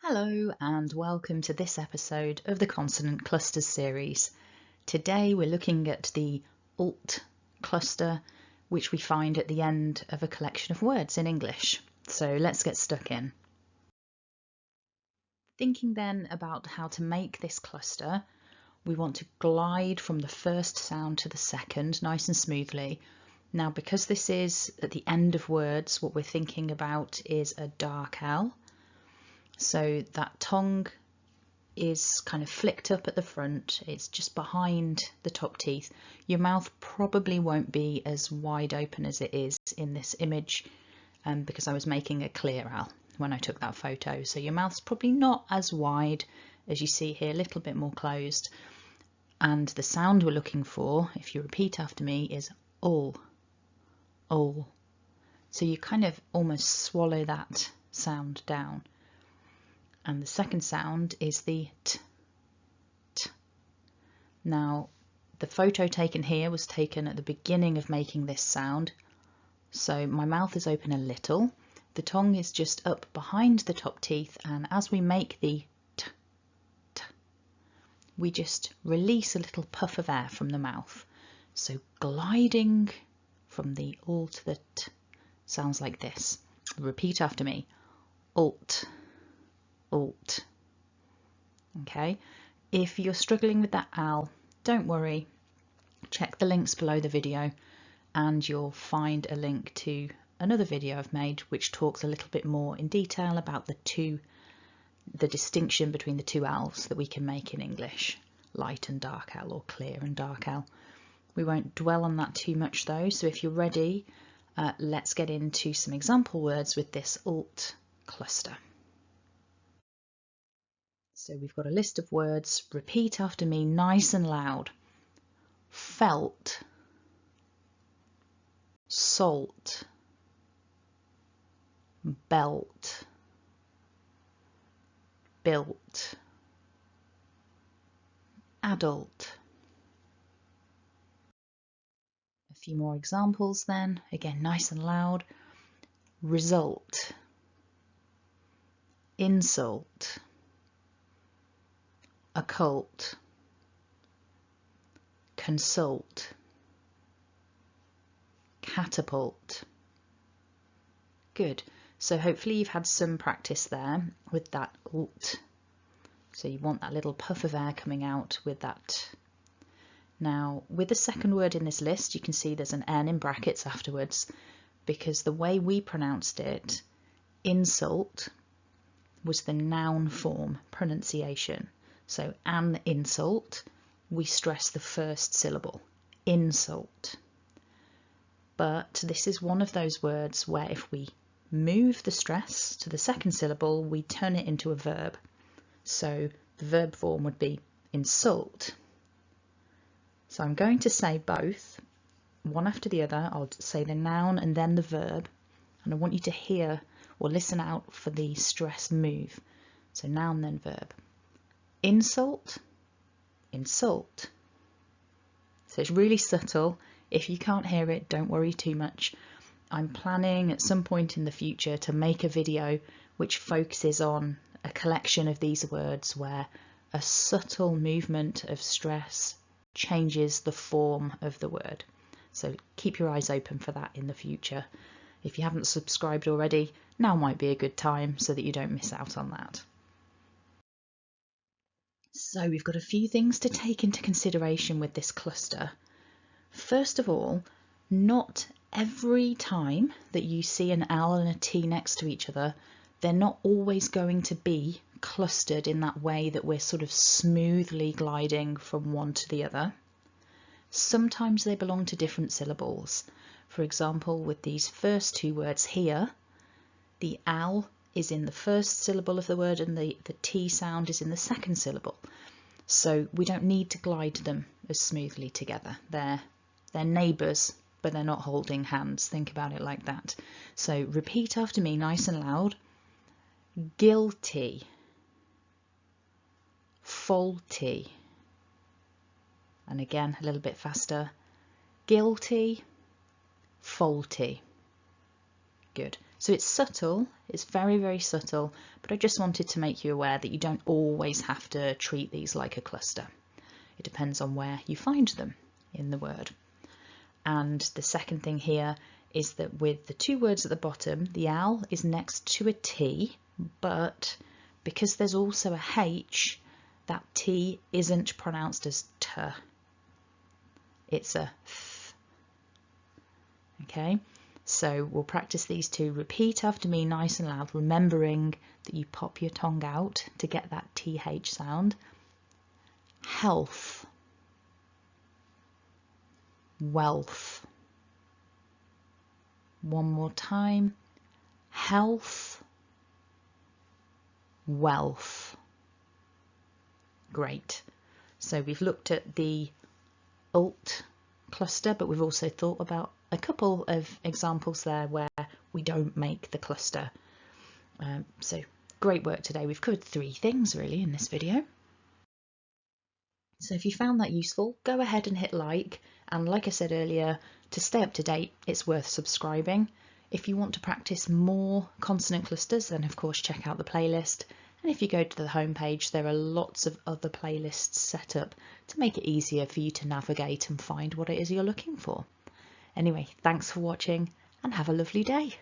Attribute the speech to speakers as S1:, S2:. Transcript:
S1: Hello and welcome to this episode of the Consonant Clusters series. Today we're looking at the alt cluster, which we find at the end of a collection of words in English. So let's get stuck in. Thinking then about how to make this cluster, we want to glide from the first sound to the second nice and smoothly. Now, because this is at the end of words, what we're thinking about is a dark L. So that tongue is kind of flicked up at the front, it's just behind the top teeth. Your mouth probably won't be as wide open as it is in this image because I was making a clear L when I took that photo. So your mouth's probably not as wide as you see here, a little bit more closed. And the sound we're looking for, if you repeat after me, is all. So you kind of almost swallow that sound down. And the second sound is the t. Now, the photo taken here was taken at the beginning of making this sound. So my mouth is open a little. The tongue is just up behind the top teeth. And as we make the t, we just release a little puff of air from the mouth. So gliding from the all to the t sounds like this. Repeat after me. Alt. Alt. Okay, if you're struggling with that L, don't worry, check the links below the video and you'll find a link to another video I've made which talks a little bit more in detail about the distinction between the two L's that we can make in English, light and dark L or clear and dark L. We won't dwell on that too much though, so if you're ready, let's get into some example words with this alt cluster. So we've got a list of words. Repeat after me nice and loud. Felt, salt, belt, built, adult. A few more examples then, again nice and loud. Result, insult, occult, consult, catapult. Good. So hopefully you've had some practice there with that alt. So you want that little puff of air coming out with that. Now with the second word in this list, you can see there's an N in brackets afterwards because the way we pronounced it, insult, was the noun form pronunciation. So an insult, we stress the first syllable, insult. But this is one of those words where if we move the stress to the second syllable, we turn it into a verb. So the verb form would be insult. So I'm going to say both, one after the other. I'll say the noun and then the verb. And I want you to hear or listen out for the stress move. So noun then verb. Insult, insult. So it's really subtle. If you can't hear it, don't worry too much. I'm planning at some point in the future to make a video which focuses on a collection of these words where a subtle movement of stress changes the form of the word. So keep your eyes open for that in the future. If you haven't subscribed already, now might be a good time so that you don't miss out on that. So we've got a few things to take into consideration with this cluster. First of all, not every time that you see an L and a T next to each other, they're not always going to be clustered in that way that we're sort of smoothly gliding from one to the other. Sometimes they belong to different syllables. For example, with these first two words here, the L is in the first syllable of the word and the T sound is in the second syllable. So we don't need to glide them as smoothly together. They're neighbours, but they're not holding hands. Think about it like that. So repeat after me nice and loud. Guilty, faulty. And again, a little bit faster. Guilty, faulty. Good. So it's subtle, it's very, very subtle, but I just wanted to make you aware that you don't always have to treat these like a cluster. It depends on where you find them in the word. And the second thing here is that with the two words at the bottom, the L is next to a T, but because there's also a H, that T isn't pronounced as T. It's a Th. Okay, so we'll practice these two. Repeat after me nice and loud, remembering that you pop your tongue out to get that TH sound. Health. Wealth. One more time. Health. Wealth. Great. So we've looked at the alt cluster, but we've also thought about a couple of examples there where we don't make the cluster. So great work today. We've covered 3 things really in this video. So if you found that useful, go ahead and hit like. And like I said earlier, to stay up to date, it's worth subscribing. If you want to practice more consonant clusters, then of course check out the playlist. And if you go to the homepage, there are lots of other playlists set up to make it easier for you to navigate and find what it is you're looking for. Anyway, thanks for watching and have a lovely day.